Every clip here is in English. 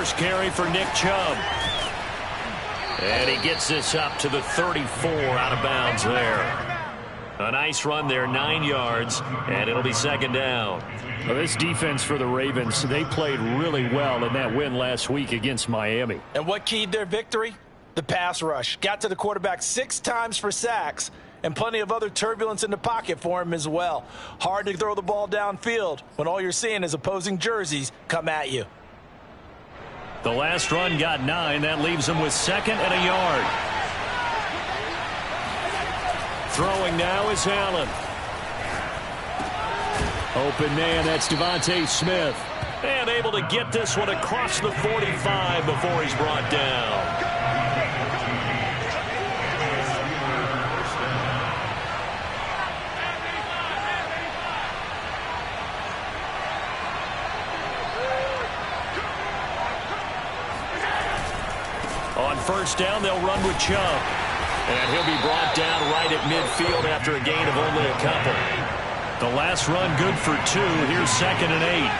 first carry for Nick Chubb. And he gets this up to the 34 out of bounds there. A nice run there, 9 yards, and it'll be second down. Well, this defense for the Ravens, they played really well in that win last week against Miami. And what keyed their victory? The pass rush. Got to the quarterback 6 times for sacks, and plenty of other turbulence in the pocket for him as well. Hard to throw the ball downfield when all you're seeing is opposing jerseys come at you. The last run got 9. That leaves him with 2nd and a yard. Throwing now is Allen. Open man, that's Devontae Smith. And able to get this one across the 45 before he's brought down. On first down, they'll run with Chubb. And he'll be brought down right at midfield after a gain of only a couple. The last run good for 2. Here's 2nd and 8.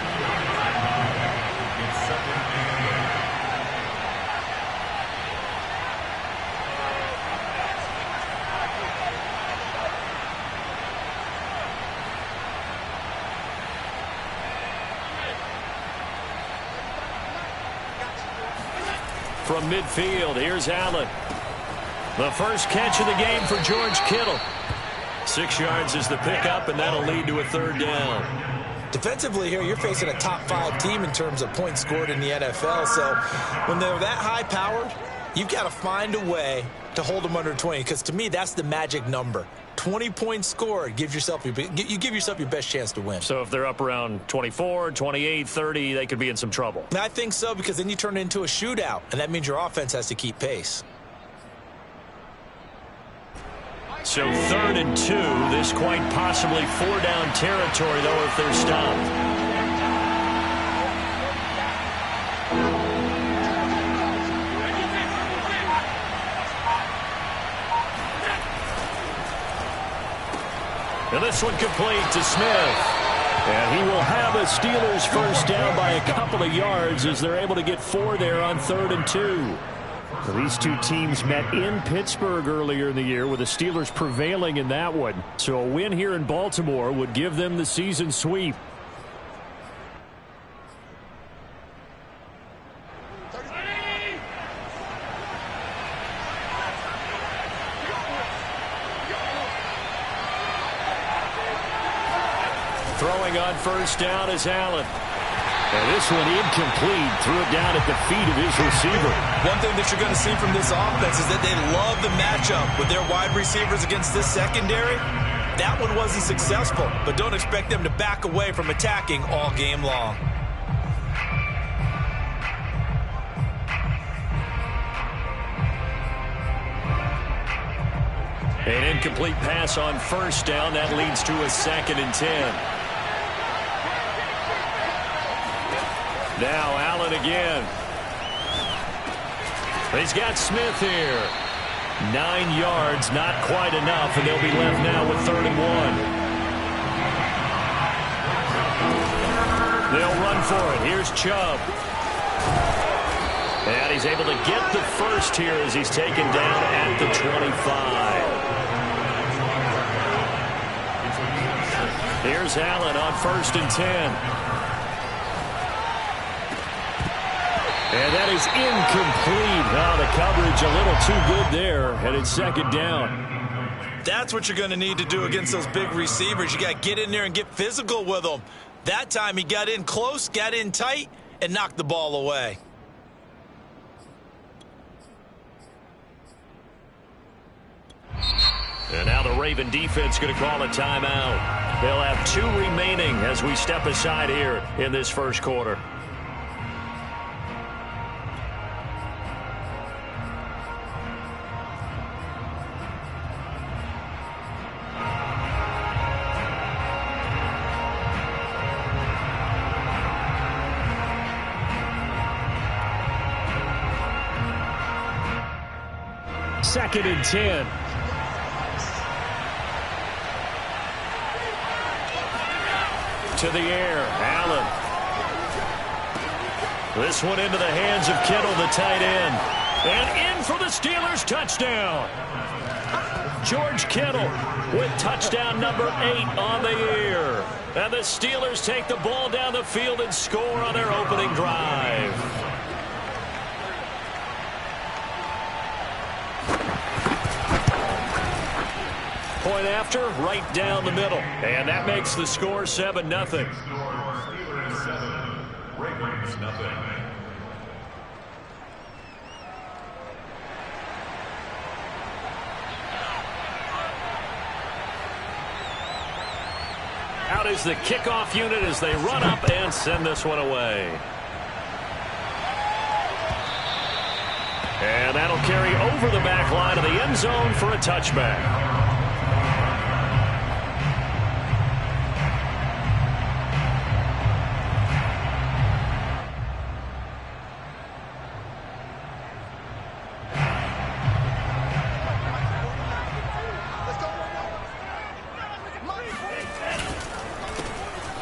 From midfield, here's Allen. The first catch of the game for George Kittle. 6 yards is the pickup, and that'll lead to a 3rd down. Defensively here, you're facing a top 5 team in terms of points scored in the NFL. So when they're that high-powered, you've got to find a way to hold them under 20, because to me, that's the magic number. 20 points scored, you give yourself your best chance to win. So if they're up around 24, 28, 30, they could be in some trouble. I think so, because then you turn it into a shootout, and that means your offense has to keep pace. So 3rd and 2. This quite possibly 4-down territory, though, if they're stopped. And this one complete to Smith. And he will have a Steelers first down by a couple of yards as they're able to get 4 there on 3rd and 2. Well, these two teams met in Pittsburgh earlier in the year, with the Steelers prevailing in that one. So a win here in Baltimore would give them the season sweep. Throwing on first down is Allen. And this one incomplete. Threw it down at the feet of his receiver. One thing that you're going to see from this offense is that they love the matchup with their wide receivers against this secondary. That one wasn't successful, but don't expect them to back away from attacking all game long. An incomplete pass on first down. That leads to a 2nd and 10. Now Allen again. He's got Smith here. 9 yards, not quite enough, and they'll be left now with 3rd and 1. They'll run for it. Here's Chubb. And he's able to get the first here as he's taken down at the 25. Here's Allen on 1st and 10. And that is incomplete. Oh, the coverage a little too good there, and it's 2nd down. That's what you're going to need to do against those big receivers. You got to get in there and get physical with them. That time he got in close, got in tight, and knocked the ball away. And now the Raven defense going to call a timeout. They'll have 2 remaining as we step aside here in this first quarter. Second and 10. To the air, Allen. This one into the hands of Kittle, the tight end. And in for the Steelers touchdown. George Kittle with touchdown number 8 on the year. And the Steelers take the ball down the field and score on their opening drive. Point after, right down the middle. And that makes the score 7-0. Steelers 7, Ravens nothing. Out is the kickoff unit as they run up and send this one away. And that'll carry over the back line of the end zone for a touchback.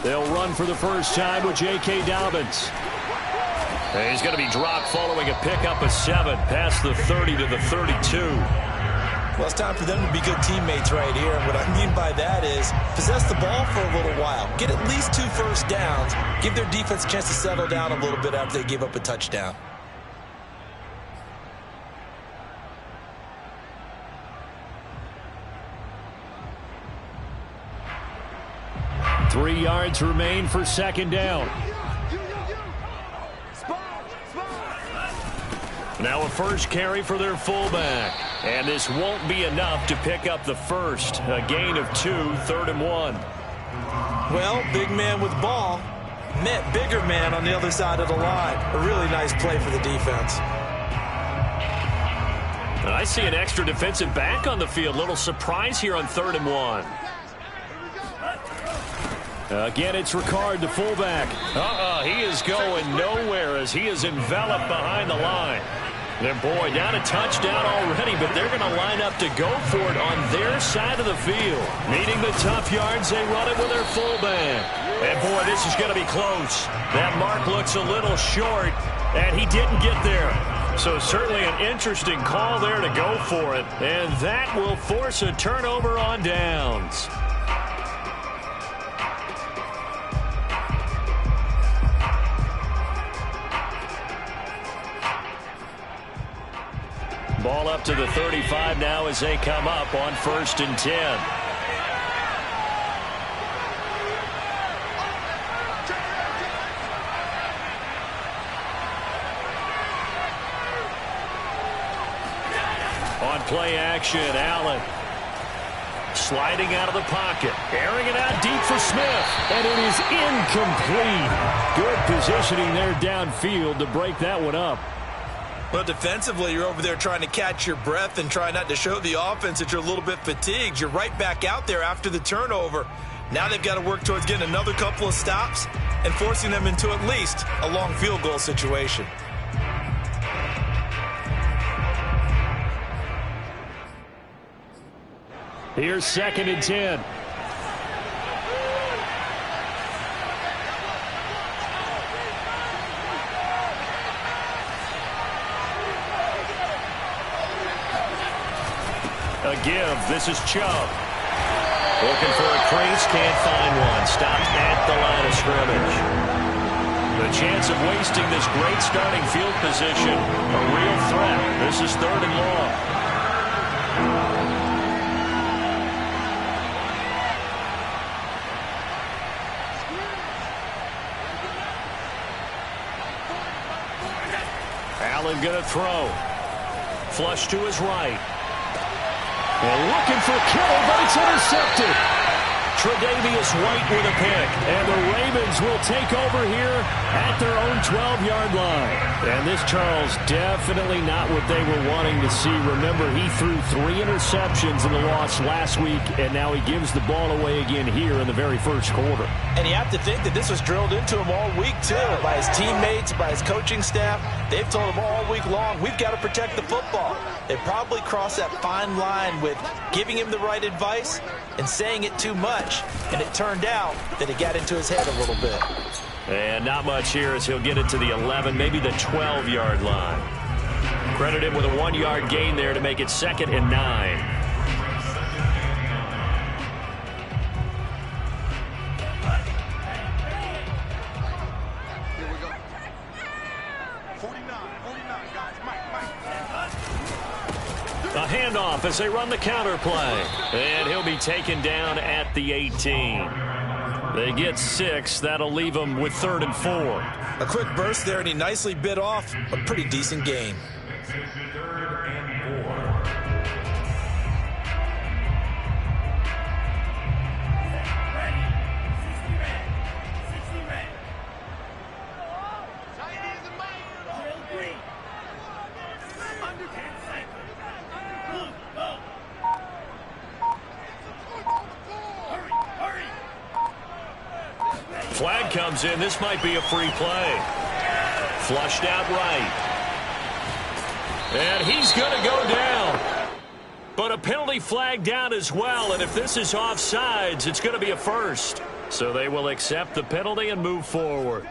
They'll run for the first time with J.K. Dobbins. And he's going to be dropped following a pickup of 7 past the 30 to the 32. Well, it's time for them to be good teammates right here. And what I mean by that is possess the ball for a little while. Get at least 2 first downs. Give their defense a chance to settle down a little bit after they give up a touchdown. Three yards remain for second down. Now a first carry for their fullback. And this won't be enough to pick up the first. A gain of 2, 3rd and 1. Well, big man with ball met bigger man on the other side of the line. A really nice play for the defense. And I see an extra defensive back on the field. Little surprise here on 3rd and 1. Again, it's Ricard, the fullback. He is going nowhere as he is enveloped behind the line. And boy, down a touchdown already, but they're going to line up to go for it on their side of the field. Needing the tough yards, they run it with their fullback. And boy, this is going to be close. That mark looks a little short, and he didn't get there. So certainly an interesting call there to go for it. And that will force a turnover on downs. Ball up to the 35 now as they come up on 1st and 10. On play action, Allen sliding out of the pocket, airing it out deep for Smith, and it is incomplete. Good positioning there downfield to break that one up. Well, defensively, you're over there trying to catch your breath and try not to show the offense that you're a little bit fatigued. You're right back out there after the turnover. Now they've got to work towards getting another couple of stops and forcing them into at least a long field goal situation. Here's 2nd and 10. A give. This is Chubb. Looking for a crease, can't find one. Stopped at the line of scrimmage. The chance of wasting this great starting field position, a real threat. This is 3rd and long. Allen going to throw. Flush to his right. And looking for Kittle, but it's intercepted. Tre'Davious White with a pick. And the Ravens will take over here at their own 12-yard line. And this, Charles, definitely not what they were wanting to see. Remember, he threw 3 interceptions in the loss last week, and now he gives the ball away again here in the very first quarter. And you have to think that this was drilled into him all week, too, by his teammates, by his coaching staff. They've told him all week long, we've got to protect the football. They probably crossed that fine line with giving him the right advice and saying it too much. And it turned out that it got into his head a little bit. And not much here as he'll get it to the 11, maybe the 12-yard line. Credit him with a 1-yard gain there to make it 2nd and 9. A handoff as they run the counter play. And he'll be taken down at the 18. They get 6. That'll leave them with 3rd and 4. A quick burst there, and he nicely bit off a pretty decent gain. Flag comes in. This might be a free play. Flushed out right. And he's going to go down. But a penalty flag down as well. And if this is offsides, it's going to be a first. So they will accept the penalty and move forward.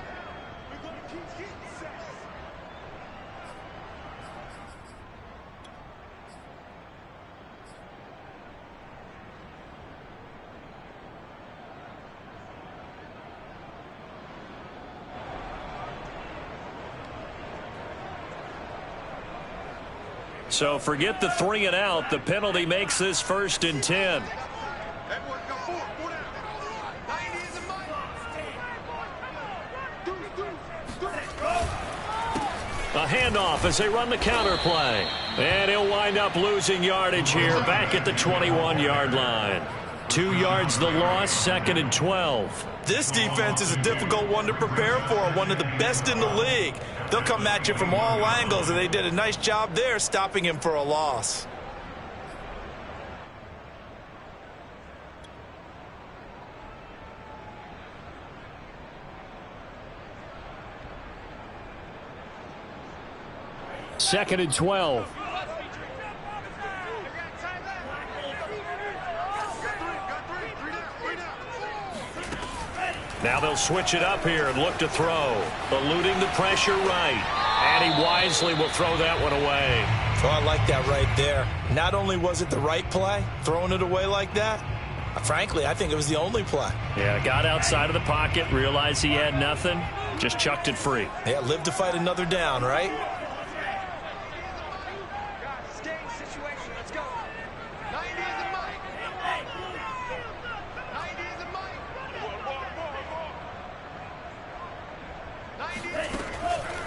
So forget the 3 and out. The penalty makes this 1st and 10. A handoff as they run the counter play. And he'll wind up losing yardage here back at the 21-yard line. 2 yards the loss, 2nd and 12. This defense is a difficult one to prepare for, one of the best in the league. They'll come at you from all angles, and they did a nice job there stopping him for a loss. Second and 12. Now they'll switch it up here and look to throw. Eluding the pressure right. And he wisely will throw that one away. Oh, I like that right there. Not only was it the right play, throwing it away like that, frankly, I think it was the only play. Yeah, got outside of the pocket, realized he had nothing, just chucked it free. Yeah, live to fight another down, right?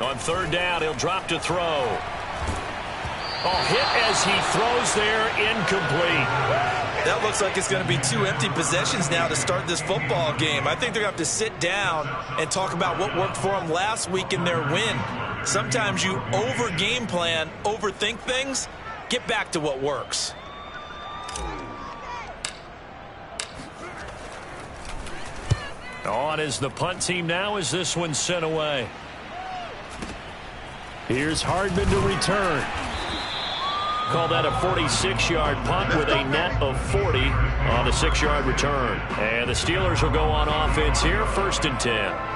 On 3rd down, he'll drop to throw. Oh, hit as he throws there, incomplete. That looks like it's going to be 2 empty possessions now to start this football game. I think they're going to have to sit down and talk about what worked for them last week in their win. Sometimes you over-game plan, overthink things. Get back to what works. On is the punt team now as this one's sent away. Here's Hardman to return. Call that a 46-yard punt with a net of 40 on a 6-yard return. And the Steelers will go on offense here, 1st and 10.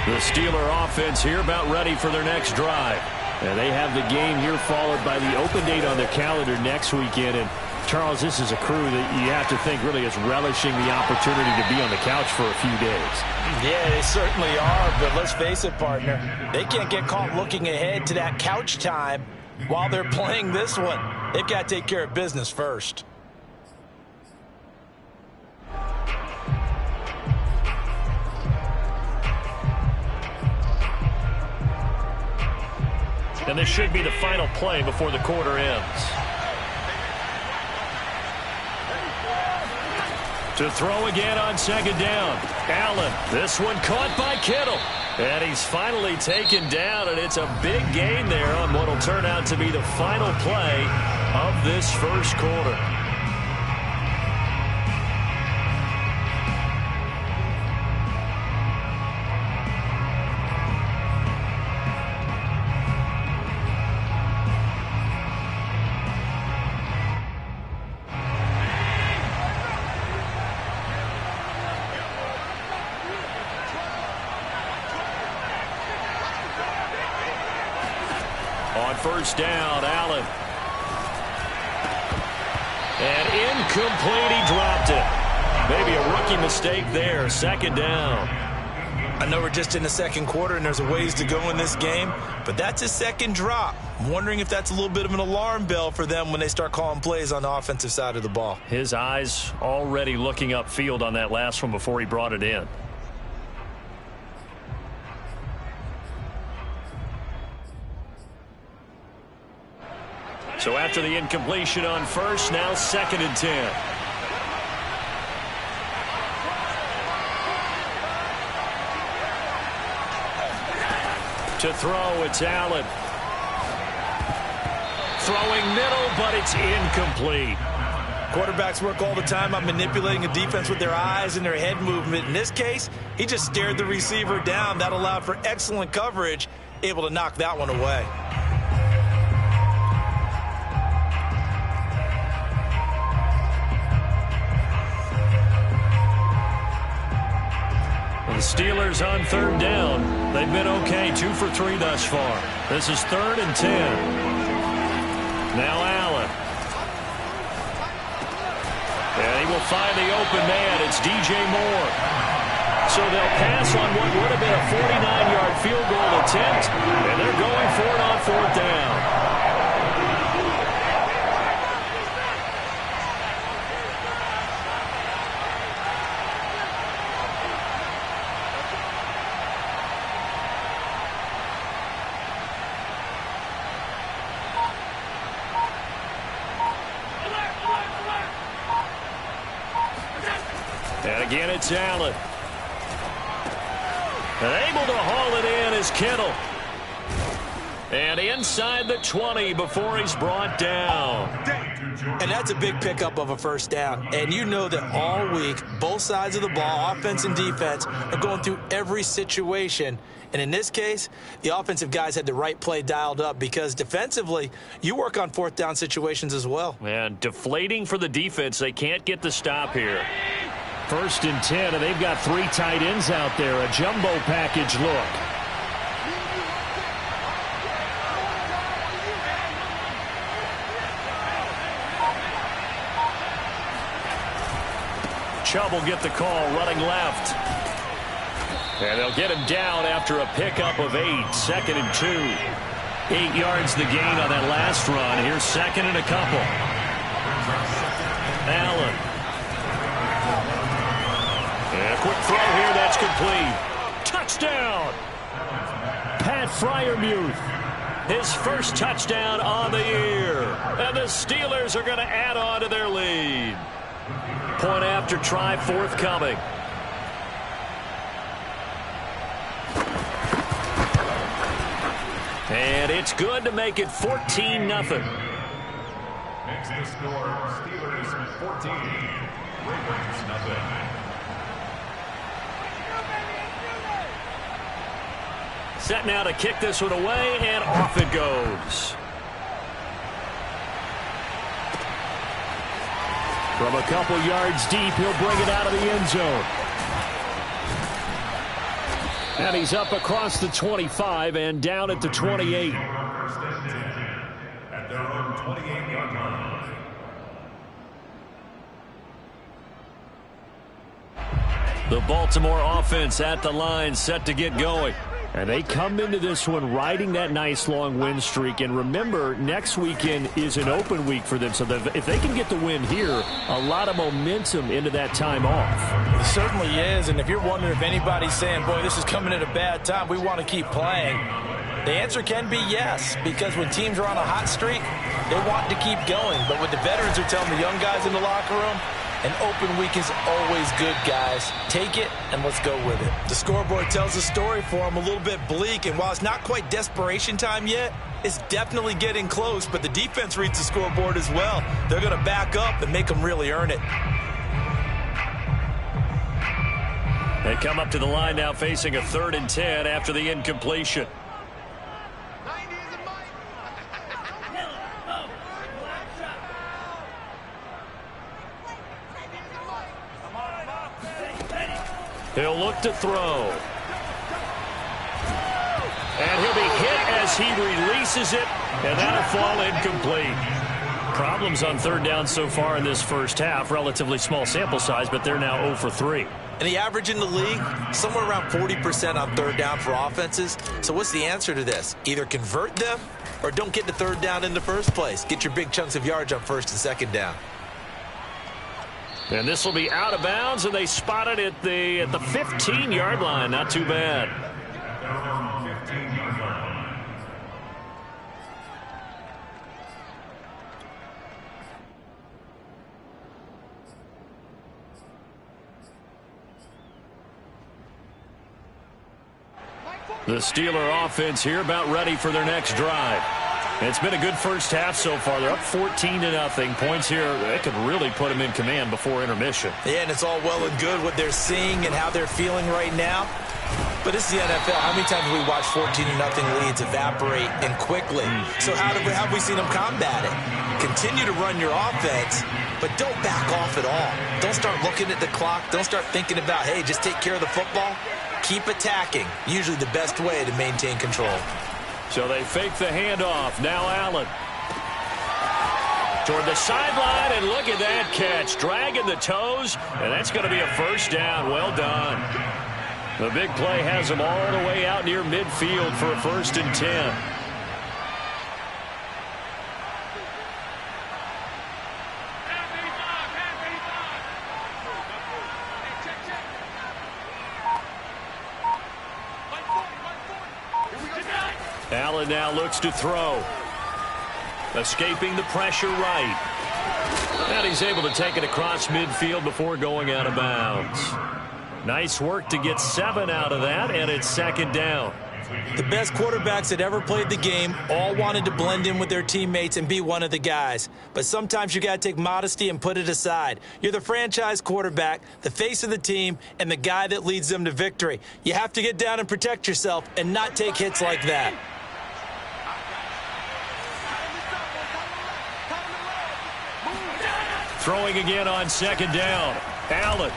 The Steeler offense here about ready for their next drive. And they have the game here followed by the open date on their calendar next weekend. And, Charles, this is a crew that you have to think really is relishing the opportunity to be on the couch for a few days. Yeah, they certainly are, but let's face it, partner. They can't get caught looking ahead to that couch time while they're playing this one. They've got to take care of business first. And this should be the final play before the quarter ends. To throw again on 2nd down. Allen, this one caught by Kittle. And he's finally taken down, and it's a big gain there on what will turn out to be the final play of this first quarter. first down. Allen. And incomplete. He dropped it. Maybe a rookie mistake there. Second down. I know we're just in the second quarter and there's a ways to go in this game, but that's his second drop. I'm wondering if that's a little bit of an alarm bell for them when they start calling plays on the offensive side of the ball. His eyes already looking upfield on that last one before he brought it in. So after the incompletion on first, now 2nd and 10. To throw, it's Allen. Throwing middle, but it's incomplete. Quarterbacks work all the time on manipulating a defense with their eyes and their head movement. In this case, he just stared the receiver down. That allowed for excellent coverage, able to knock that one away. The Steelers on 3rd down. They've been okay, 2 for 3 thus far. This is 3rd and 10. Now Allen. And he will find the open man. It's DJ Moore. So they'll pass on what would have been a 49-yard field goal attempt, and they're going for it on 4th down. And again, it's Allen. And able to haul it in is Kittle. And inside the 20 before he's brought down. And that's a big pickup of a first down. And you know that all week, both sides of the ball, offense and defense, are going through every situation. And in this case, the offensive guys had the right play dialed up because defensively, you work on 4th down situations as well. And deflating for the defense. They can't get the stop here. 1st and 10, and they've got 3 tight ends out there. A jumbo package look. Chubb will get the call, running left. And they'll get him down after a pickup of 8. 2nd and 2. 8 yards the gain on that last run. Here's 2nd and a couple. Allen. And a quick throw here, that's complete. Touchdown! Pat Freiermuth. His first touchdown on the year. And the Steelers are going to add on to their lead. Point after try forthcoming. And it's good to make it 14-0. Next the score, Steelers 14, Ravens nothing. Set now to kick this one away, and off it goes. From a couple yards deep, he'll bring it out of the end zone. And he's up across the 25 and down at the 28. At their own 28-yard line. The Baltimore offense at the line, set to get going. And they come into this one riding that nice long win streak. And remember, next weekend is an open week for them. So if they can get the win here, a lot of momentum into that time off. It certainly is. And if you're wondering if anybody's saying, boy, this is coming at a bad time, we want to keep playing, the answer can be yes. Because when teams are on a hot streak, they want to keep going. But what the veterans are telling the young guys in the locker room, an open week is always good, guys. Take it, and let's go with it. The scoreboard tells a story for them, a little bit bleak, and while it's not quite desperation time yet, it's definitely getting close, but the defense reads the scoreboard as well. They're going to back up and make them really earn it. They come up to the line now facing a 3rd and 10 after the incompletion. He'll look to throw. And he'll be hit as as he releases it, and that'll fall incomplete. Problems on third down so far in this first half. Relatively small sample size, but they're now 0 for 3. And the average in the league, somewhere around 40% on third down for offenses. So what's the answer to this? Either convert them or don't get to third down in the first place. Get your big chunks of yards on first and second down. And this will be out of bounds, and they spot it at the 15-yard line. Not too bad. The Steeler offense here about ready for their next drive. It's been a good first half so far. They're up 14-0. Points here, they could really put them in command before intermission. Yeah, and it's all well and good what they're seeing and how they're feeling right now. But this is the NFL. How many times have we watched 14-0 leads evaporate and quickly? So how have we seen them combat it? Continue to run your offense, but don't back off at all. Don't start looking at the clock. Don't start thinking about, hey, just take care of the football. Keep attacking. Usually the best way to maintain control. So they fake the handoff. Now Allen. Toward the sideline, and look at that catch. Dragging the toes, and that's going to be a first down. Well done. The big play has them all the way out near midfield for a 1st and 10. Allen now looks to throw. Escaping the pressure right. And he's able to take it across midfield before going out of bounds. Nice work to get 7 out of that, and it's 2nd down. The best quarterbacks that ever played the game all wanted to blend in with their teammates and be one of the guys. But sometimes you got to take modesty and put it aside. You're the franchise quarterback, the face of the team, and the guy that leads them to victory. You have to get down and protect yourself and not take hits like that. Throwing again on 2nd down. Allen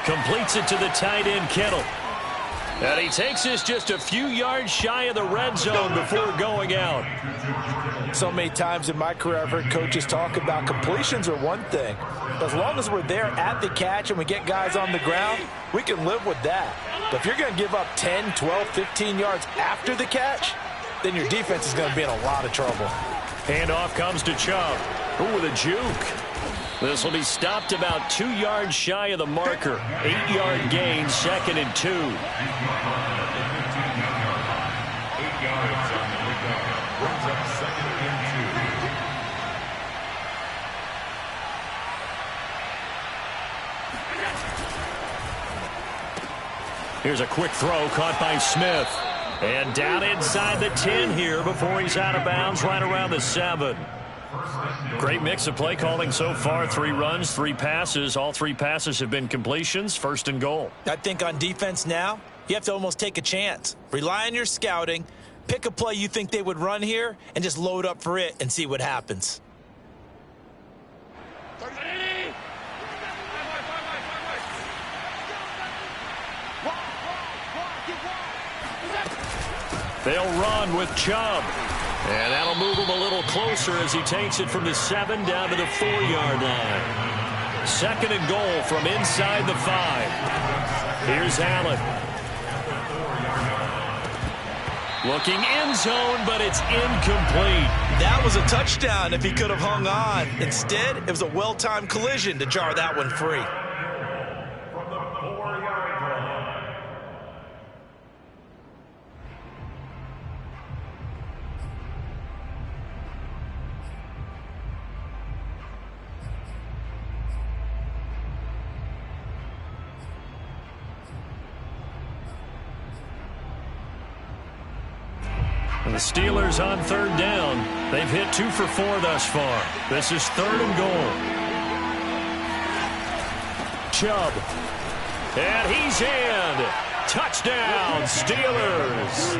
completes it to the tight end, Kittle. And he takes this just a few yards shy of the red zone before going out. So many times in my career, I've heard coaches talk about completions are one thing. As long as we're there at the catch and we get guys on the ground, we can live with that. But if you're going to give up 10, 12, 15 yards after the catch, then your defense is going to be in a lot of trouble. Handoff comes to Chubb. Ooh, with a juke. This will be stopped about 2 yards shy of the marker. 8-yard gain, 2nd and 2. 8 yards on the pickup. Brings up 2nd and 2. Here's a quick throw caught by Smith. And down inside the 10 here before he's out of bounds right around the 7. Great mix of play calling so far. 3 runs, 3 passes. All 3 passes have been completions. 1st and goal. I think on defense now, you have to almost take a chance. Rely on your scouting. Pick a play you think they would run here and just load up for it and see what happens. They'll run with Chubb. And that'll move him a little closer as he takes it from the 7 down to the 4-yard line. 2nd and goal from inside the 5. Here's Allen. Looking end zone, but it's incomplete. That was a touchdown if he could have hung on. Instead, it was a well-timed collision to jar that one free. From the 4-yard line. And the Steelers on 3rd down. They've hit 2 for 4 thus far. This is 3rd and goal. Chubb. And he's in. Touchdown, Steelers.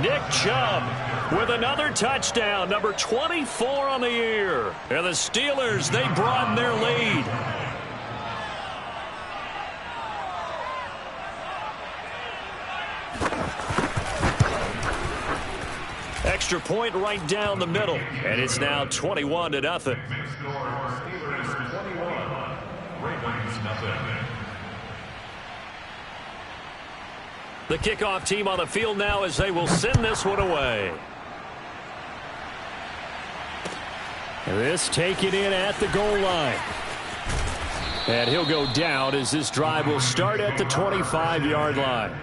Nick Chubb with another touchdown, number 24 on the year. And the Steelers, they broaden their lead. extra point right down the middle. And it's now 21-0. Steelers 21, Ravens nothing. The kickoff team on the field now as they will send this one away. This taken in at the goal line. And he'll go down as this drive will start at the 25-yard line.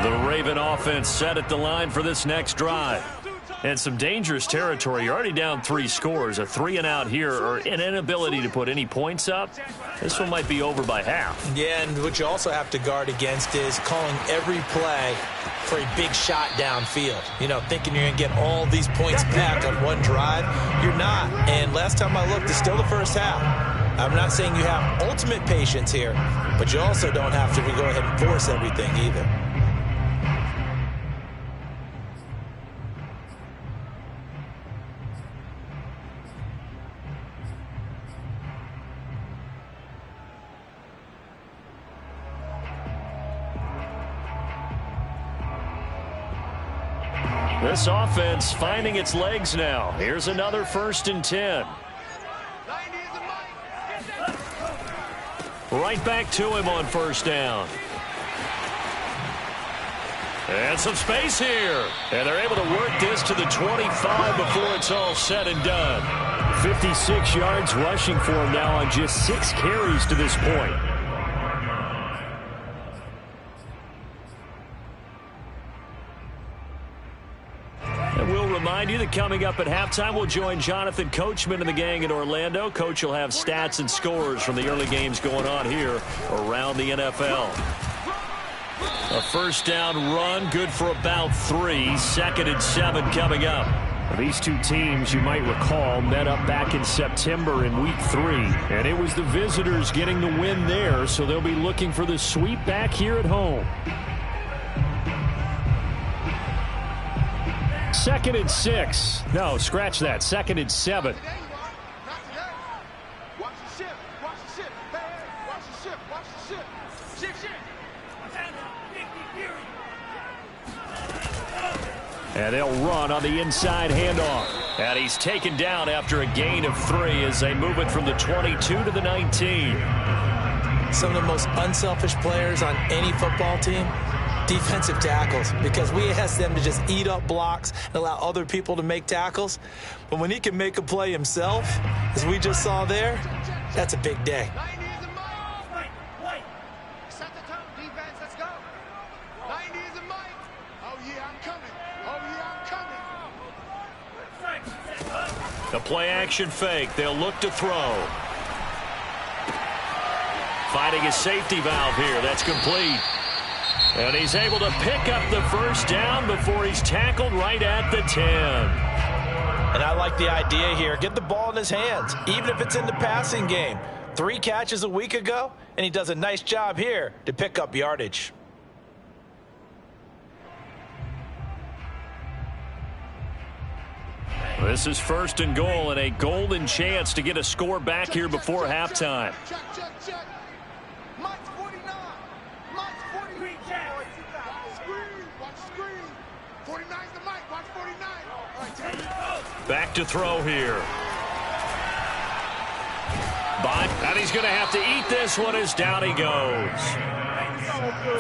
The Raven offense set at the line for this next drive. And some dangerous territory. You're already down 3 scores. A 3-and-out here or an inability to put any points up. This one might be over by half. Yeah, and what you also have to guard against is calling every play for a big shot downfield. You know, thinking you're going to get all these points back on one drive. You're not. And last time I looked, it's still the first half. I'm not saying you have ultimate patience here, but you also don't have to go ahead and force everything either. This offense finding its legs now. Here's another 1st and 10. Right back to him on 1st down. And some space here. And they're able to work this to the 25 before it's all said and done. 56 yards rushing for him now on just 6 carries to this point. Remind you that coming up at halftime, we'll join Jonathan Coachman and the gang in Orlando. Coach will have stats and scores from the early games going on here around the NFL. A 1st down run, good for about 3. 2nd and 7 coming up. These two teams, you might recall, met up back in September in Week 3. And it was the visitors getting the win there, so they'll be looking for the sweep back here at home. 2nd and 6. No, scratch that. 2nd and 7. And they'll run on the inside handoff. And he's taken down after a gain of 3 as they move it from the 22 to the 19. Some of the most unselfish players on any football team, defensive tackles, because we ask them to just eat up blocks and allow other people to make tackles. But when he can make a play himself, as we just saw there, that's a big day. Set the tone, defense, let's go. 90 is a mic. Oh, yeah, I'm coming. Oh, yeah, I'm coming. The play-action fake. They'll look to throw. Finding a safety valve here. That's complete. And he's able to pick up the 1st down before he's tackled right at the 10. And I like the idea here. Get the ball in his hands, even if it's in the passing game. 3 catches a week ago, and he does a nice job here to pick up yardage. This is 1st and goal and a golden chance to get a score back here before halftime. Check. Mike's 49. Mike's 49. Watch the screen. 49's the mic. Watch 49. All right, take it. Back to throw here. And he's going to have to eat this one as down he goes.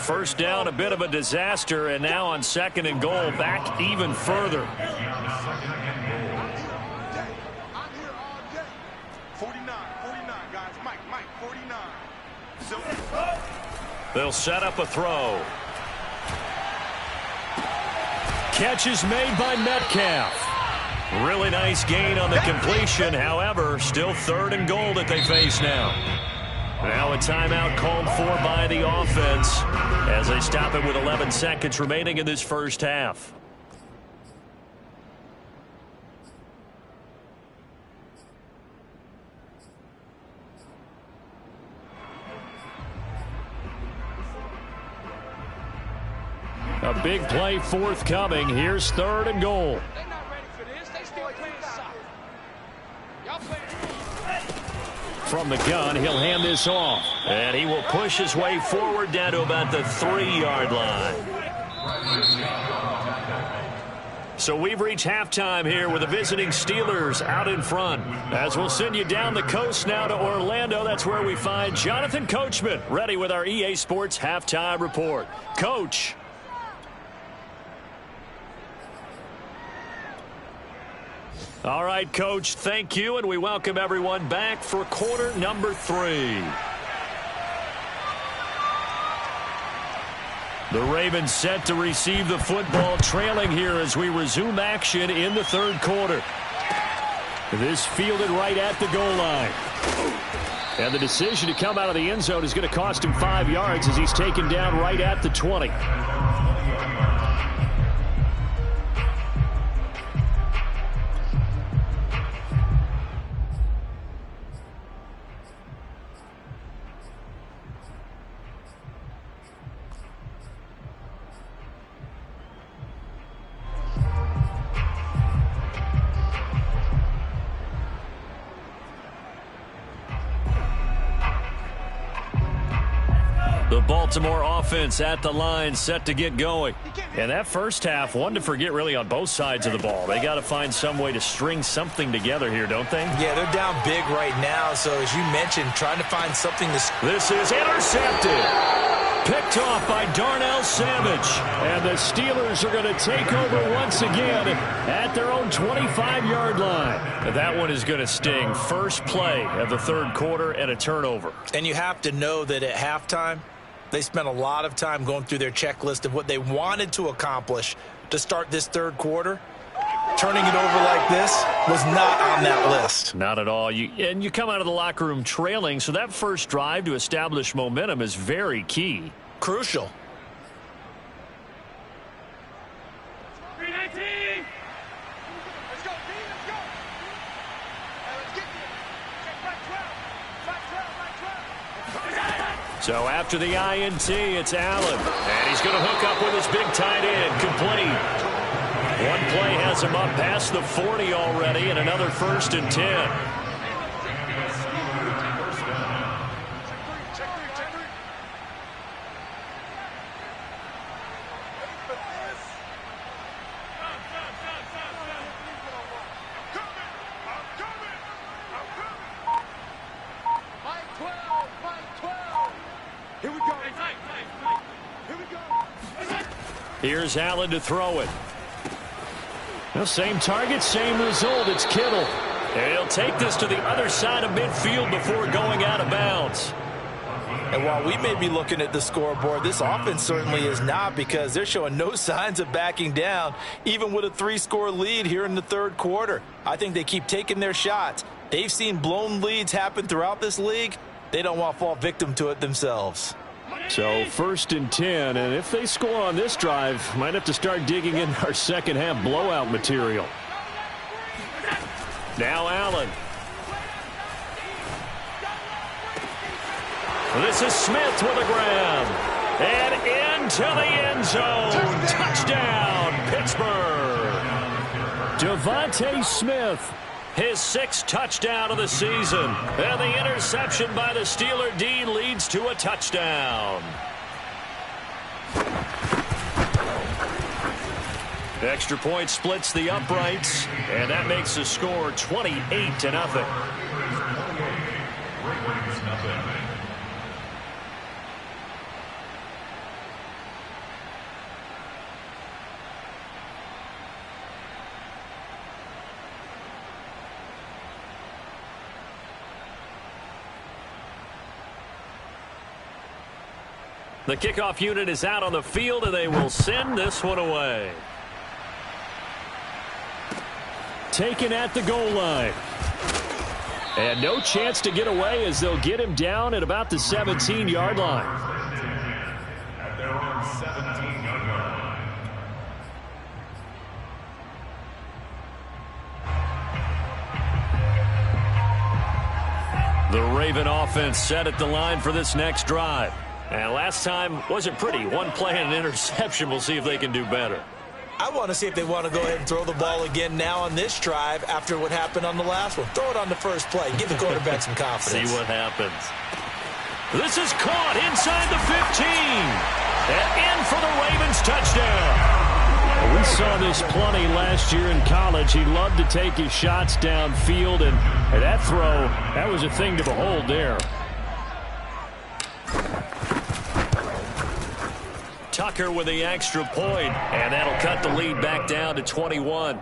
1st down, a bit of a disaster, and now on 2nd and goal, back even further. I'm here all day. 49, guys. Mike, 49. So They'll set up a throw. Catch is made by Metcalf. Really nice gain on the completion. However, still 3rd and goal that they face now. Now a timeout called for by the offense as they stop it with 11 seconds remaining in this 1st half. A big play forthcoming. Here's 3rd and goal. they're not ready for From the gun, he'll hand this off. And he will push his way forward down to about the 3-yard line. So we've reached halftime here with the visiting Steelers out in front. As we'll send you down the coast now to Orlando, that's where we find Jonathan Coachman ready with our EA Sports Halftime Report. Coach. All right, Coach, thank you, and we welcome everyone back for quarter number 3. The Ravens set to receive the football, trailing here as we resume action in the third quarter. This fielded right at the goal line. And the decision to come out of the end zone is going to cost him 5 yards as he's taken down right at the 20. The Baltimore offense at the line set to get going. And that first half, one to forget really on both sides of the ball. They got to find some way to string something together here, don't they? Yeah, they're down big right now. So as you mentioned, trying to find something to... This is intercepted. Picked off by Darnell Savage. And the Steelers are going to take over once again at their own 25-yard line. And that one is going to sting. First play of the third quarter and a turnover. And you have to know that at halftime, they spent a lot of time going through their checklist of what they wanted to accomplish to start this third quarter. Turning it over like this was not on that list. Not at all. And you come out of the locker room trailing, so that first drive to establish momentum is very key. Crucial. 319. Let's go, B, let's go. Let's get there. Check 512. 512. So after the INT, it's Allen. And he's going to hook up with his big tight end. Complete. One play has him up past the 40 already, and another 1st and 10. Here's Allen to throw it. Well, same target, same result. It's Kittle. And he'll take this to the other side of midfield before going out of bounds. And while we may be looking at the scoreboard, this offense certainly is not, because they're showing no signs of backing down, even with a 3-score lead here in the third quarter. I think they keep taking their shots. They've seen blown leads happen throughout this league. They don't want to fall victim to it themselves. So 1st and 10, and if they score on this drive, might have to start digging in our second half blowout material. Now Allen. This is Smith with a grab. And into the end zone. Touchdown, Pittsburgh. Devontae Smith. His 6th touchdown of the season. And the interception by the Steeler D leads to a touchdown. Extra point splits the uprights, and that makes the score 28-0. The kickoff unit is out on the field, and they will send this one away. Taken at the goal line. And no chance to get away as they'll get him down at about the 17-yard line. At their own 17-yard line. The Raven offense set at the line for this next drive. And last time wasn't pretty. One play and an interception. We'll see if they can do better. I want to see if they want to go ahead and throw the ball again now on this drive after what happened on the last one. Throw it on the first play. Give the quarterback some confidence. See what happens. This is caught inside the 15. And in for the Ravens touchdown. We saw this plenty last year in college. He loved to take his shots downfield, and that throw, that was a thing to behold there. Tucker with the extra point, and that'll cut the lead back down to 21.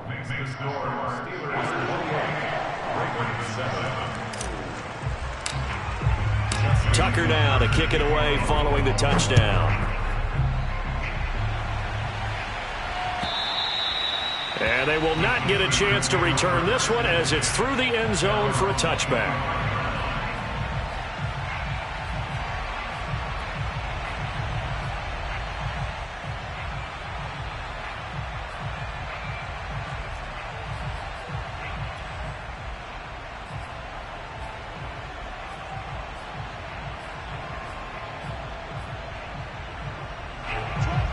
Tucker now to kick it away following the touchdown. And they will not get a chance to return this one as it's through the end zone for a touchback.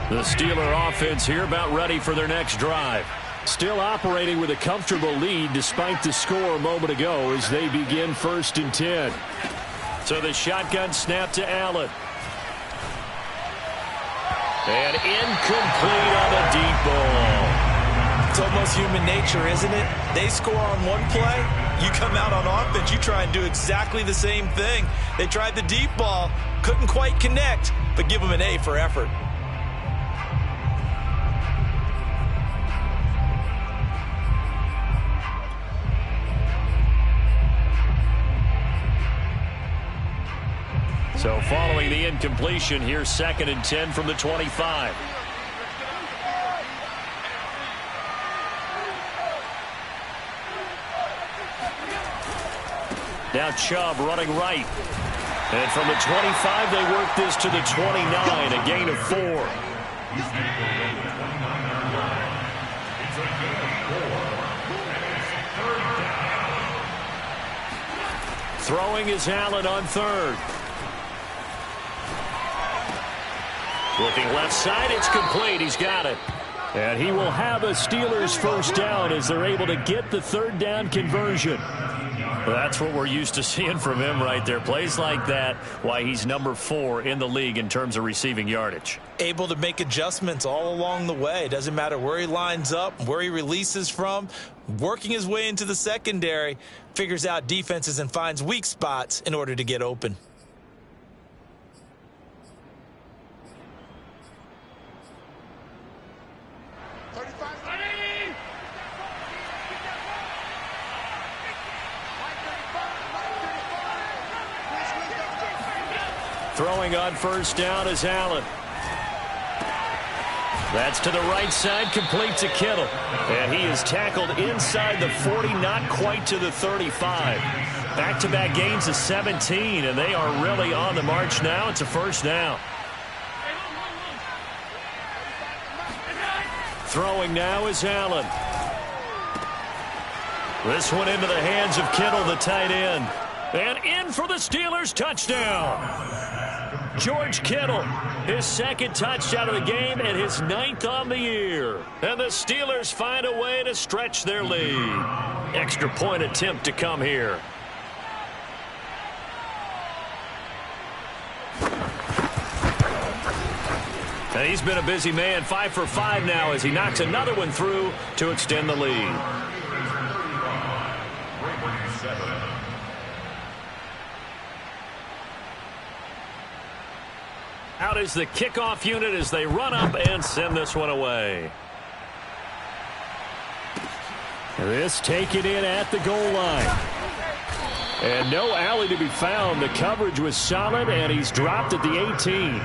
The Steeler offense here about ready for their next drive. Still operating with a comfortable lead despite the score a moment ago as they begin 1st and 10. So the shotgun snap to Allen. And incomplete on the deep ball. It's almost human nature, isn't it? They score on one play. You come out on offense, you try and do exactly the same thing. They tried the deep ball, couldn't quite connect, but give them an A for effort. So following the incompletion, here's 2nd and 10 from the 25. Now Chubb running right. And from the 25, they work this to the 29, a gain of 4. Throwing is Allen on 3rd. Looking left side, it's complete. He's got it. And he will have a Steelers first down as they're able to get the 3rd down conversion. Well, that's what we're used to seeing from him right there. Plays like that, why he's number 4 in the league in terms of receiving yardage. Able to make adjustments all along the way. Doesn't matter where he lines up, where he releases from. Working his way into the secondary, figures out defenses and finds weak spots in order to get open. Throwing on 1st down is Allen. That's to the right side, complete to Kittle. And he is tackled inside the 40, not quite to the 35. Back-to-back gains of 17, and they are really on the march now. It's a 1st down. Throwing now is Allen. This one into the hands of Kittle, the tight end. And in for the Steelers touchdown. George Kittle, his 2nd touchdown of the game and his 9th on the year. And the Steelers find a way to stretch their lead. Extra point attempt to come here. And he's been a busy man, 5 for 5 now as he knocks another one through to extend the lead. Out is the kickoff unit as they run up and send this one away. This taken in at the goal line. And no alley to be found. The coverage was solid, and he's dropped at the 18.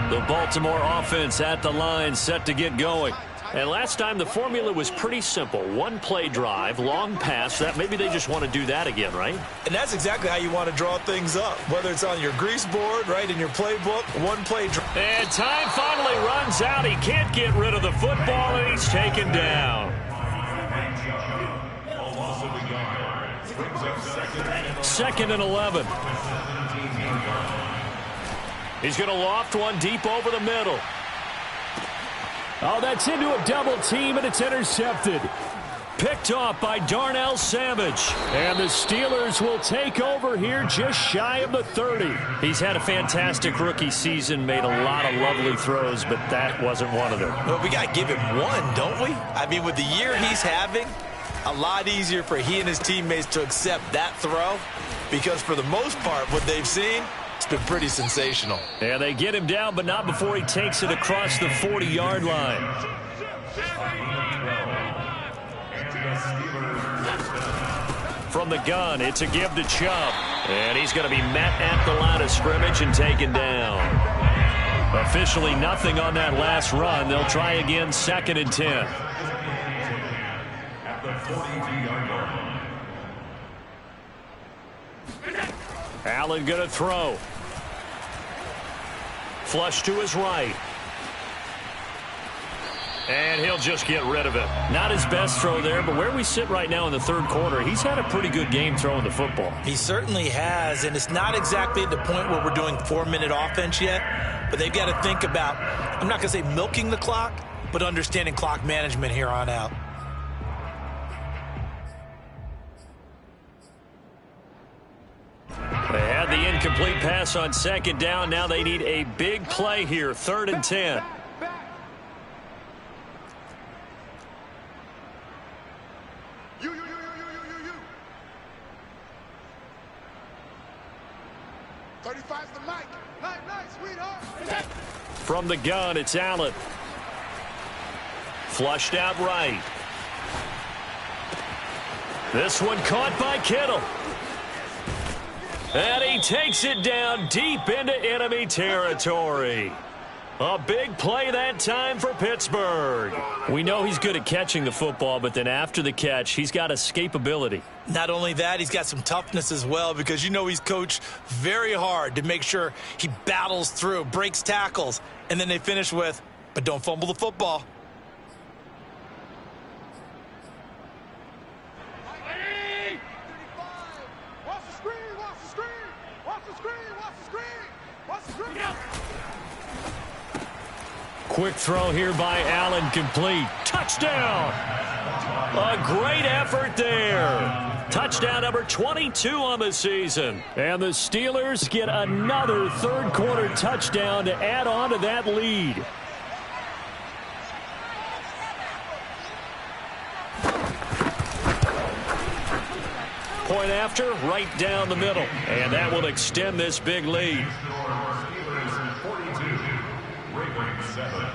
The Baltimore offense at the line, set to get going. And last time the formula was pretty simple. One play drive, long pass. That maybe they just want to do that again, right? And that's exactly how you want to draw things up. Whether it's on your grease board, right, in your playbook, one play drive. And time finally runs out. He can't get rid of the football, and he's taken down. Second and 11. He's going to loft one deep over the middle. Oh, that's into a double team, and it's intercepted. Picked off by Darnell Savage. And the Steelers will take over here just shy of the 30. He's had a fantastic rookie season, made a lot of lovely throws, but that wasn't one of them. Well, we got to give him one, don't we? I mean, with the year he's having, a lot easier for he and his teammates to accept that throw, because for the most part, what they've seen, it's been pretty sensational. Yeah, they get him down, but not before he takes it across the 40-yard line. From the gun, it's a give to Chubb. And he's going to be met at the line of scrimmage and taken down. Officially nothing on that last run. They'll try again, 2nd and 10. At the 42-yard line. Allen going to throw. Flush to his right. And he'll just get rid of it. Not his best throw there, but where we sit right now in the third quarter, he's had a pretty good game throwing the football. He certainly has, and it's not exactly at the point where we're doing 4-minute offense yet, but they've got to think about, I'm not going to say milking the clock, but understanding clock management here on out. They had the incomplete pass on 2nd down. Now they need a big play here, 3rd and 10. You. 35's the mic. Nice, sweetheart. From the gun, it's Allen. Flushed out right. This one caught by Kittle. And he takes it down deep into enemy territory. A big play that time for Pittsburgh. We know he's good at catching the football, but then after the catch, he's got escapability. Not only that, he's got some toughness as well, because you know he's coached very hard to make sure he battles through, breaks tackles, and then they finish with, but don't fumble the football. Quick throw here by Allen, complete. Touchdown! A great effort there. Touchdown number 22 on the season. And the Steelers get another third quarter touchdown to add on to that lead. Point after, right down the middle. And that will extend this big lead. Steelers 42, Ravens 7.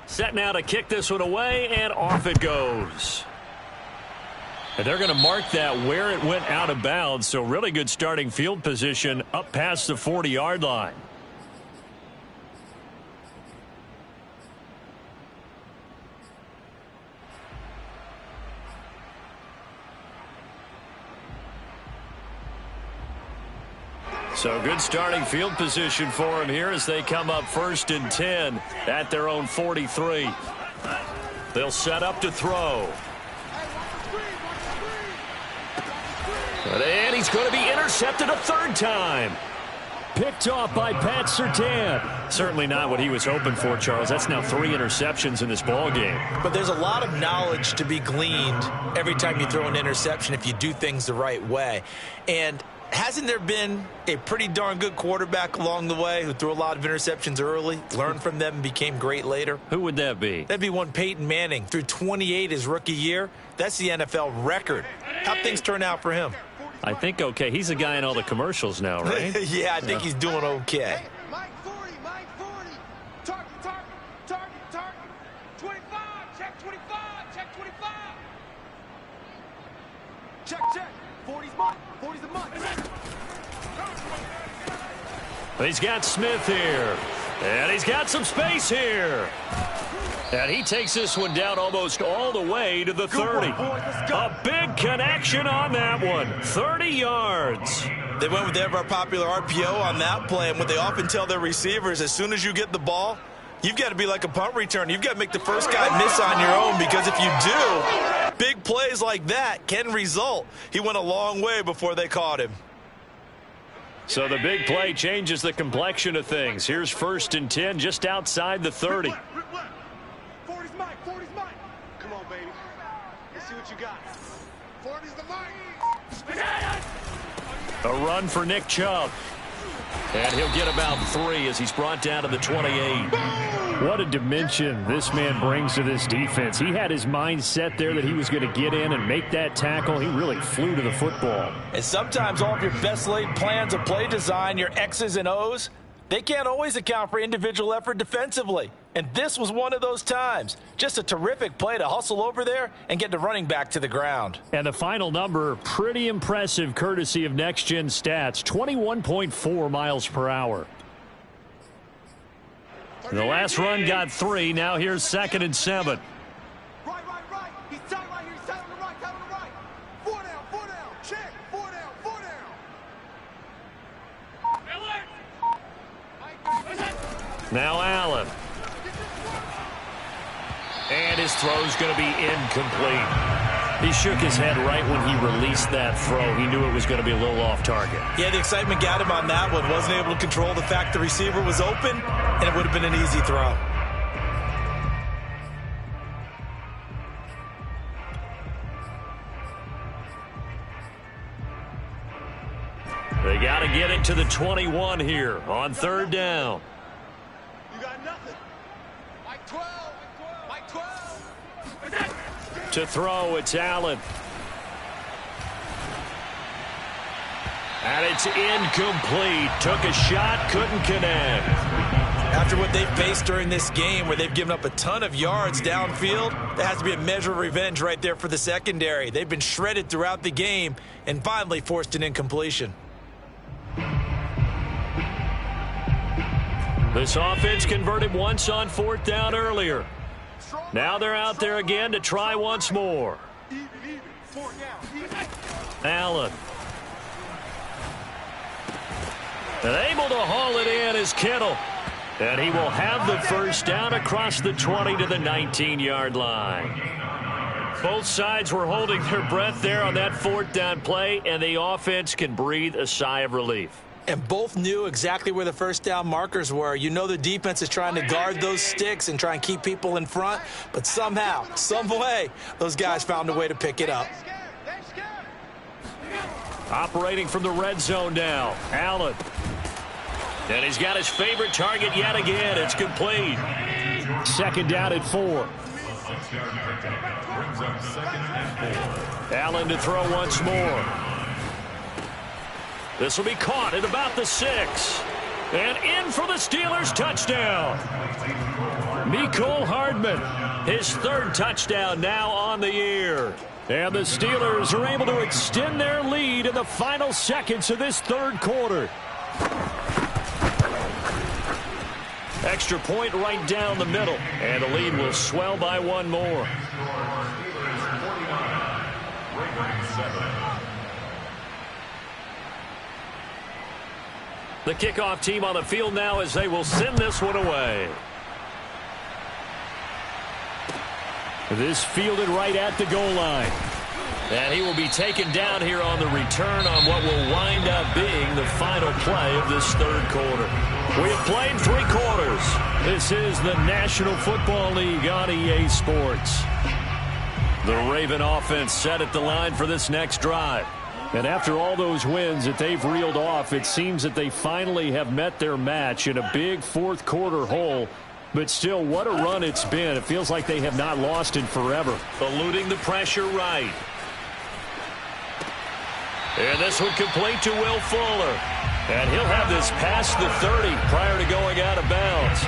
Set now to kick this one away, and off it goes. And they're going to mark that where it went out of bounds, so really good starting field position up past the 40-yard line. So good starting field position for him here as they come up 1st and 10 at their own 43. They'll set up to throw. And he's going to be intercepted a 3rd time. Picked off by Pat Surtain. Certainly not what he was hoping for, Charles. That's now 3 interceptions in this ball game. But there's a lot of knowledge to be gleaned every time you throw an interception if you do things the right way. And hasn't there been a pretty darn good quarterback along the way who threw a lot of interceptions early, learned from them, and became great later? Who would that be? That'd be one Peyton Manning. Threw 28 his rookie year. That's the NFL record. How'd things turn out for him? I think okay. He's a guy in all the commercials now, right? Yeah, I think he's doing okay. Mike 40, Mike 40. Target, target, target, target. 25, check 25, check 25. Check, check. 40's mine. 40's the mine. He's got Smith here. And he's got some space here. And he takes this one down almost all the way to the 30. A big connection on that one. 30 yards. They went with the ever-popular RPO on that play, and what they often tell their receivers, as soon as you get the ball, you've got to be like a punt return. You've got to make the first guy miss on your own, because if you do, big plays like that can result. He went a long way before they caught him. So the big play changes the complexion of things. Here's 1st and 10 just outside the 30. 40's mine. 40's mine. Come on, baby. Let's see what you got. 40's the mine. A run for Nick Chubb. And he'll get about 3 as he's brought down to the 28. What a dimension this man brings to this defense. He had his mind set there that he was going to get in and make that tackle. He really flew to the football. And sometimes all of your best laid plans of play design, your X's and O's, they can't always account for individual effort defensively. And this was one of those times. Just a terrific play to hustle over there and get the running back to the ground. And the final number, pretty impressive courtesy of Next Gen Stats, 21.4 miles per hour. The last run got 3. Now here's 2nd and 7. Right. He's tight right here. He's tight on the right. Tight on the right. 4 down. Check. 4 down. 4 down. Now Allen. And his throw's going to be incomplete. He shook his head right when he released that throw. He knew it was going to be a little off target. Yeah, the excitement got him on that one. Wasn't able to control the fact the receiver was open, and it would have been an easy throw. They got to get it to the 21 here on 3rd down. You got nothing. Mike 12. Mike 12. To throw, it's Allen. And it's incomplete. Took a shot, couldn't connect. After what they've faced during this game, where they've given up a ton of yards downfield, there has to be a measure of revenge right there for the secondary. They've been shredded throughout the game and finally forced an incompletion. This offense converted once on 4th down earlier. Now they're out there again to try once more. Even. 4 down. Allen. And able to haul it in is Kittle. And he will have the first down across the 20 to the 19-yard line. Both sides were holding their breath there on that 4th down play, and the offense can breathe a sigh of relief. And both knew exactly where the first down markers were. You know the defense is trying to guard those sticks and try and keep people in front, but somehow, some way, those guys found a way to pick it up. Operating from the red zone now, Allen. And he's got his favorite target yet again. It's complete. 2nd down at 4. Allen to throw once more. This will be caught at about the 6. And in for the Steelers touchdown. Mecole Hardman, his 3rd touchdown now on the year. And the Steelers are able to extend their lead in the final seconds of this 3rd quarter. Extra point right down the middle. And the lead will swell by 1 more. The kickoff team on the field now as they will send this one away. This fielded right at the goal line. And he will be taken down here on the return on what will wind up being the final play of this third quarter. We have played 3 quarters. This is the National Football League on EA Sports. The Raven offense set at the line for this next drive. And after all those wins that they've reeled off, it seems that they finally have met their match in a big fourth quarter hole. But still, what a run it's been. It feels like they have not lost in forever. Eluding the pressure right. And this one complete to Will Fuller. And he'll have this past the 30 prior to going out of bounds.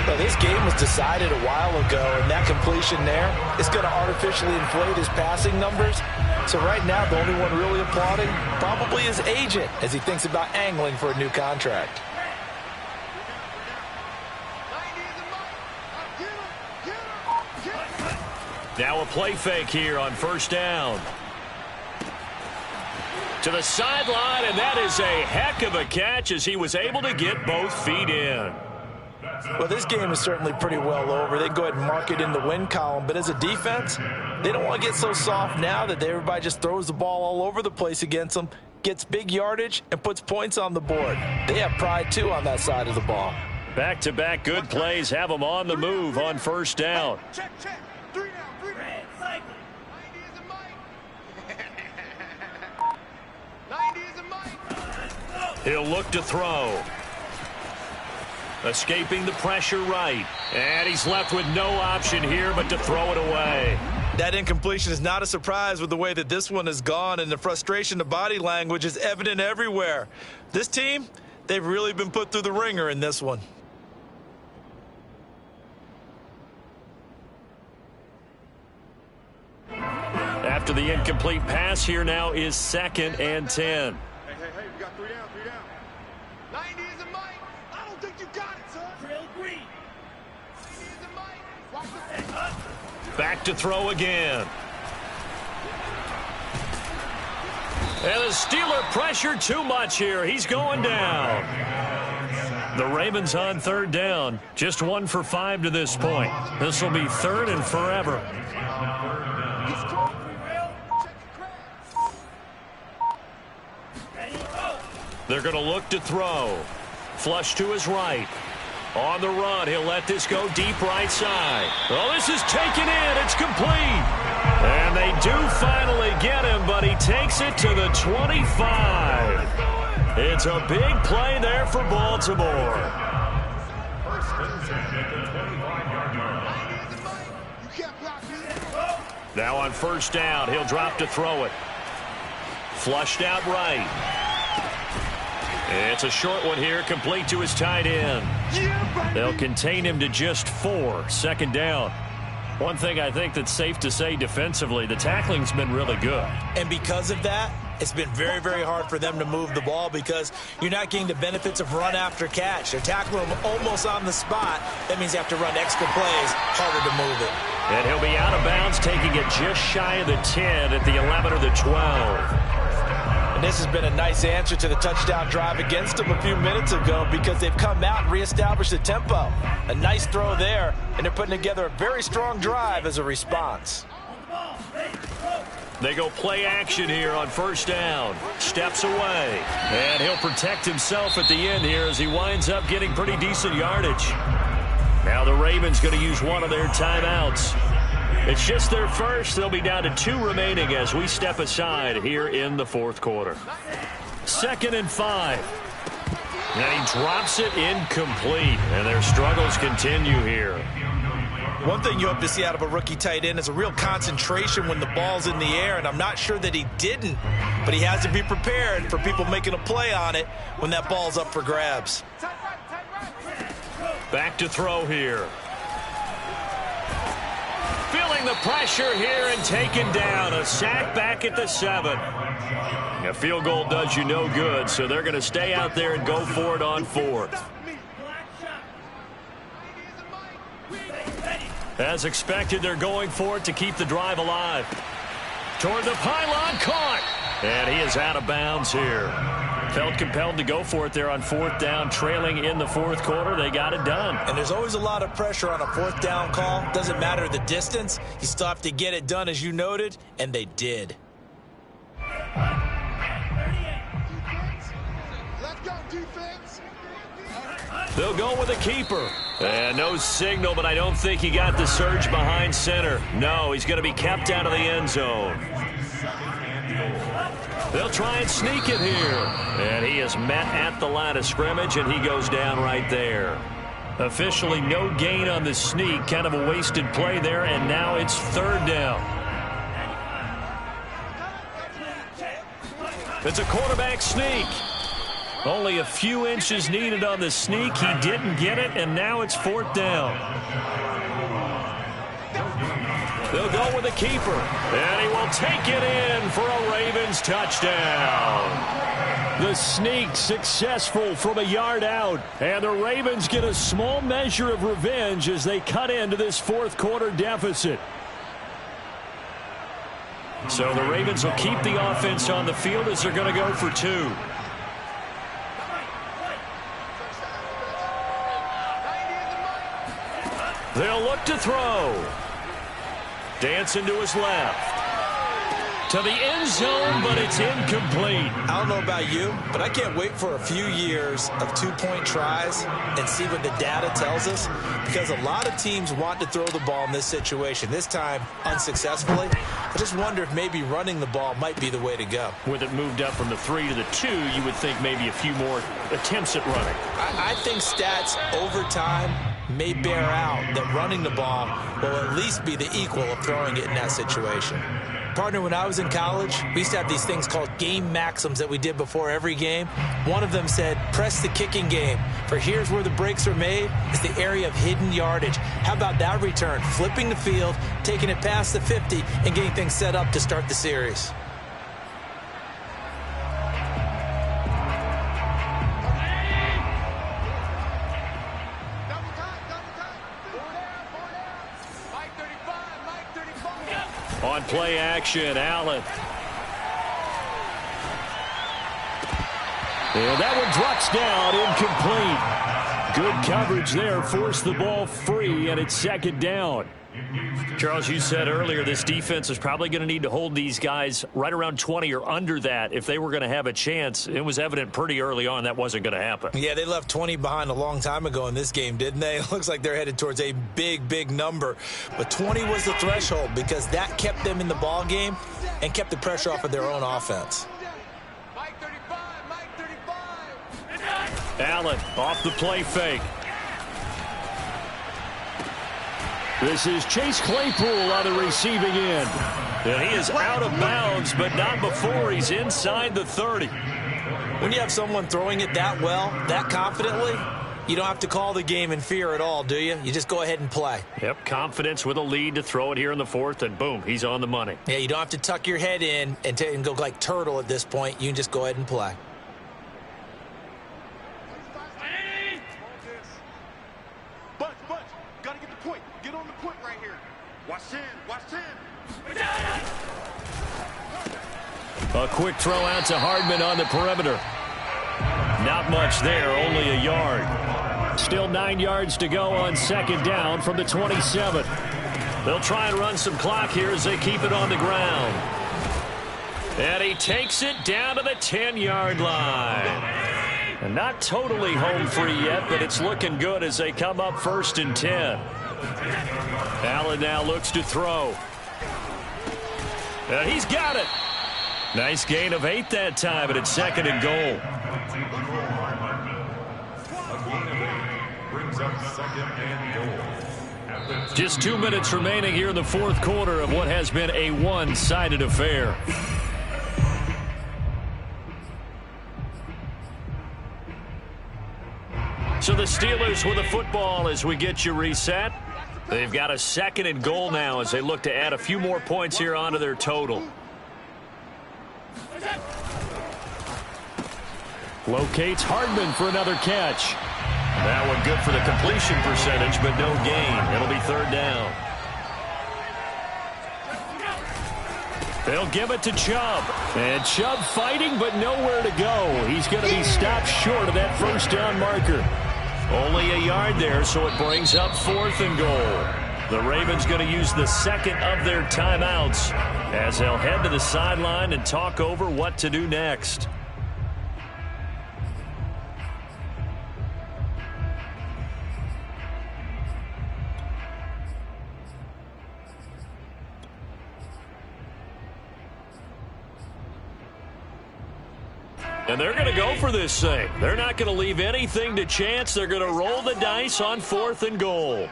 Well, this game was decided a while ago, and that completion there is going to artificially inflate his passing numbers. So right now, the only one really applauding probably his agent as he thinks about angling for a new contract. Now a play fake here on first down. To the sideline, and that is a heck of a catch as he was able to get both feet in. Well, this game is certainly pretty well over. They can go ahead and mark it in the win column. But as a defense, they don't want to get so soft now that everybody just throws the ball all over the place against them, gets big yardage, and puts points on the board. They have pride, too, on that side of the ball. Back-to-back good plays have them on the move on first down. Check. 3 down. 90 is a mic. 90 is a mic. He'll look to throw. Escaping the pressure right. And he's left with no option here but to throw it away. That incompletion is not a surprise with the way that this one has gone, and the frustration, the body language is evident everywhere. This team, they've really been put through the ringer in this one. After the incomplete pass, here now is 2nd and 10. Hey, we got 3 down. 90 is a mic. I don't think you got it, son. Trail green. 90 is a mic. Watch the Back to throw again. And the Steeler pressure too much here. He's going down. The Ravens on third down. Just 1 for 5 to this point. This will be 3rd and forever. They're going to look to throw. Flush to his right. On the run, he'll let this go deep right side. Oh, this is taken in. It's complete. And they do finally get him, but he takes it to the 25. It's a big play there for Baltimore. Now on first down, he'll drop to throw it. Flushed out right. It's a short one here, complete to his tight end. They'll contain him to just 4, 2nd down. One thing I think that's safe to say defensively, the tackling's been really good. And because of that, it's been very, very hard for them to move the ball because you're not getting the benefits of run after catch. They're tackling him almost on the spot. That means you have to run extra plays, harder to move it. And he'll be out of bounds, taking it just shy of the 10 at the 11 or the 12. And this has been a nice answer to the touchdown drive against them a few minutes ago because they've come out and reestablished the tempo. A nice throw there, and they're putting together a very strong drive as a response. They go play action here on first down. Steps away. And he'll protect himself at the end here as he winds up getting pretty decent yardage. Now the Ravens going to use one of their timeouts. It's just their first. They'll be down to 2 remaining as we step aside here in the fourth quarter. 2nd and 5. And he drops it incomplete. And their struggles continue here. One thing you hope to see out of a rookie tight end is a real concentration when the ball's in the air, and I'm not sure that he didn't, but he has to be prepared for people making a play on it when that ball's up for grabs. Back to throw here. Feeling the pressure here and taken down. A sack back at the 7. A field goal does you no good, so they're going to stay out there and go for it on 4th. As expected, they're going for it to keep the drive alive. Toward the pylon, caught. And he is out of bounds here. Felt compelled to go for it there on 4th down, trailing in the 4th quarter. They got it done. And there's always a lot of pressure on a 4th down call. Doesn't matter the distance. You still have to get it done, as you noted, and they did. Let's go, defense. They'll go with a keeper. And no signal, but I don't think he got the surge behind center. No, he's going to be kept out of the end zone. They'll try and sneak it here. And he is met at the line of scrimmage, and he goes down right there. Officially no gain on the sneak. Kind of a wasted play there, and now it's 3rd down. It's a quarterback sneak. Only a few inches needed on the sneak. He didn't get it, and now it's 4th down. They'll go with the keeper, and he will take it in for a Ravens touchdown. The sneak successful from a yard out, and the Ravens get a small measure of revenge as they cut into this 4th quarter deficit. So the Ravens will keep the offense on the field as they're going to go for 2. They'll look to throw. Dancing to his left. To the end zone, but it's incomplete. I don't know about you, but I can't wait for a few years of 2-point tries and see what the data tells us, because a lot of teams want to throw the ball in this situation. This time, unsuccessfully. I just wonder if maybe running the ball might be the way to go. With it moved up from the 3 to the 2, you would think maybe a few more attempts at running. I think stats over time may bear out that running the ball will at least be the equal of throwing it in that situation. Partner, when I was in college, we used to have these things called game maxims that we did before every game. One of them said, press the kicking game. For here's where the breaks are made. It's the area of hidden yardage. How about that return? Flipping the field, taking it past the 50, and getting things set up to start the series. On play action, Allen. And that one drops down, incomplete. Good coverage there, forced the ball free, and it's 2nd down. Charles, you said earlier this defense is probably going to need to hold these guys right around 20 or under that if they were going to have a chance. It was evident pretty early on that wasn't going to happen. Yeah, they left 20 behind a long time ago in this game, didn't they? It looks like they're headed towards a big, big number. But 20 was the threshold because that kept them in the ball game and kept the pressure off of their own offense. Allen off the play fake. This is Chase Claypool on the receiving end. And he is out of bounds, but not before he's inside the 30. When you have someone throwing it that well, that confidently, you don't have to call the game in fear at all, do you? You just go ahead and play. Yep, confidence with a lead to throw it here in the 4th, and boom, he's on the money. Yeah, you don't have to tuck your head in and go like turtle at this point. You can just go ahead and play. Gotta get the point. Get on the point right here. Watch 10. Watch 10. A quick throw out to Hardman on the perimeter. Not much there, only a yard. Still 9 yards to go on 2nd down from the 27. They'll try and run some clock here as they keep it on the ground. And he takes it down to the 10-yard line. And not totally home free yet, but it's looking good as they come up 1st and 10. Allen now looks to throw. And he's got it. Nice gain of 8 that time, but it's 2nd and goal. Brings up 2nd and goal. Just 2 minutes remaining here in the 4th quarter of what has been a one-sided affair. So the Steelers with the football as we get you reset. They've got a 2nd and goal now as they look to add a few more points here onto their total. Locates Hardman for another catch. That one good for the completion percentage, but no gain. It'll be 3rd down. They'll give it to Chubb. And Chubb fighting, but nowhere to go. He's going to be stopped short of that first down marker. Only a yard there, so it brings up 4th and goal. The Ravens going to use the second of their timeouts as they'll head to the sideline and talk over what to do next. And they're going to go for this thing. They're not going to leave anything to chance. They're going to roll the dice on 4th and goal.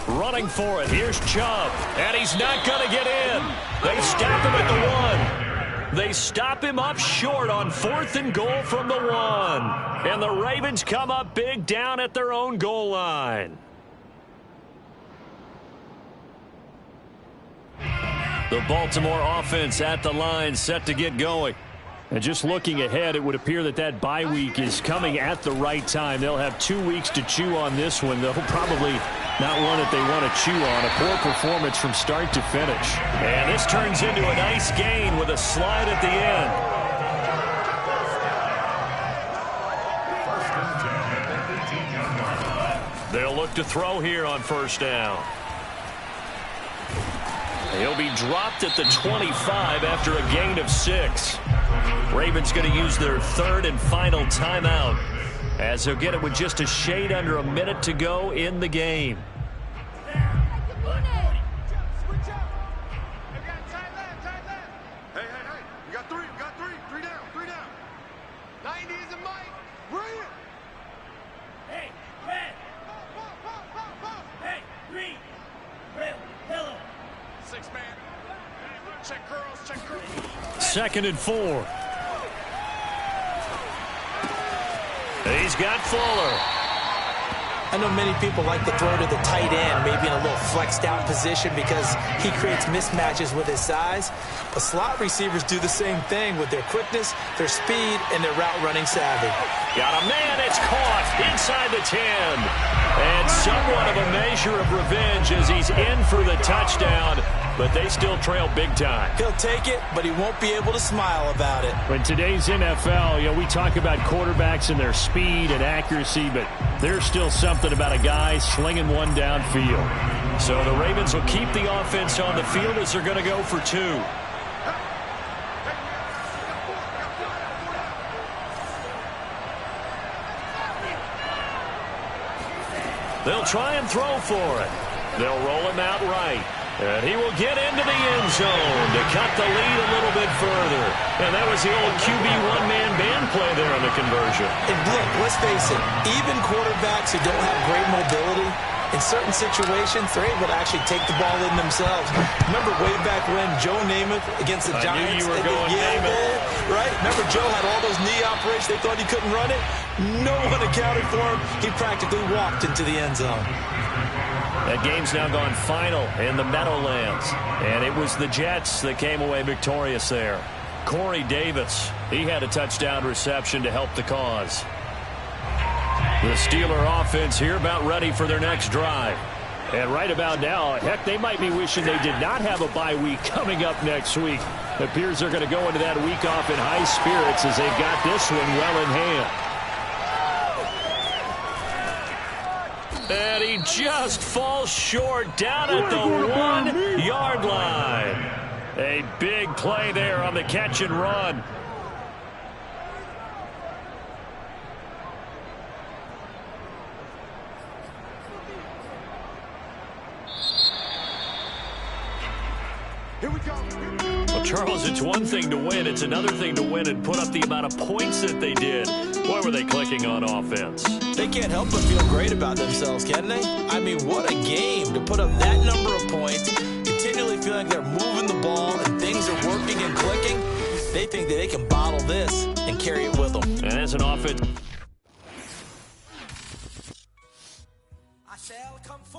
Running for it. Here's Chubb. And he's not going to get in. They stop him at the 1. They stop him up short on 4th and goal from the 1. And the Ravens come up big down at their own goal line. The Baltimore offense at the line, set to get going. And just looking ahead, it would appear that that bye week is coming at the right time. They'll have 2 weeks to chew on this one. They'll probably not one that they want to chew on. A poor performance from start to finish. And this turns into a nice gain with a slide at the end. They'll look to throw here on first down. He'll be dropped at the 25 after a gain of 6. Ravens going to use their 3rd and final timeout as they'll get it with just a shade under a minute to go in the game. Hey, you got 3, you got 3. 3 down, 3 down. 90 is a mic. Bring it. Hey, red. Hey, green. Red, yellow. 6-man. Check girls, check girls. 2nd and 4. He's got Fuller. I know many people like to throw to the tight end, maybe in a little flexed out position because he creates mismatches with his size. But slot receivers do the same thing with their quickness, their speed, and their route running savvy. Got a man, it's caught inside the 10. And somewhat of a measure of revenge as he's in for the touchdown. But they still trail big time. He'll take it, but he won't be able to smile about it. In today's NFL, we talk about quarterbacks and their speed and accuracy, but there's still something about a guy slinging one downfield. So the Ravens will keep the offense on the field as they're going to go for 2. They'll try and throw for it. They'll roll him out right. And he will get into the end zone to cut the lead a little bit further. And that was the old QB one-man band play there on the conversion. And look, let's face it, even quarterbacks who don't have great mobility, in certain situations, they're able to actually take the ball in themselves. Remember way back when Joe Namath against the Giants? I knew you were going Namath. Right? Remember Joe had all those knee operations. They thought he couldn't run it. No one accounted for him. He practically walked into the end zone. That game's now gone final in the Meadowlands. And it was the Jets that came away victorious there. Corey Davis, he had a touchdown reception to help the cause. The Steeler offense here about ready for their next drive. And right about now, heck, they might be wishing they did not have a bye week coming up next week. It appears they're going to go into that week off in high spirits as they've got this one well in hand. And he just falls short down at the 1-yard line. A big play there on the catch and run. Here we go. Well, Charles, it's one thing to win. It's another thing to win and put up the amount of points that they did. Why were they clicking on offense? They can't help but feel great about themselves, can they? I mean, what a game to put up that number of points, continually feeling like they're moving the ball and things are working and clicking. They think that they can bottle this and carry it with them. And as an offense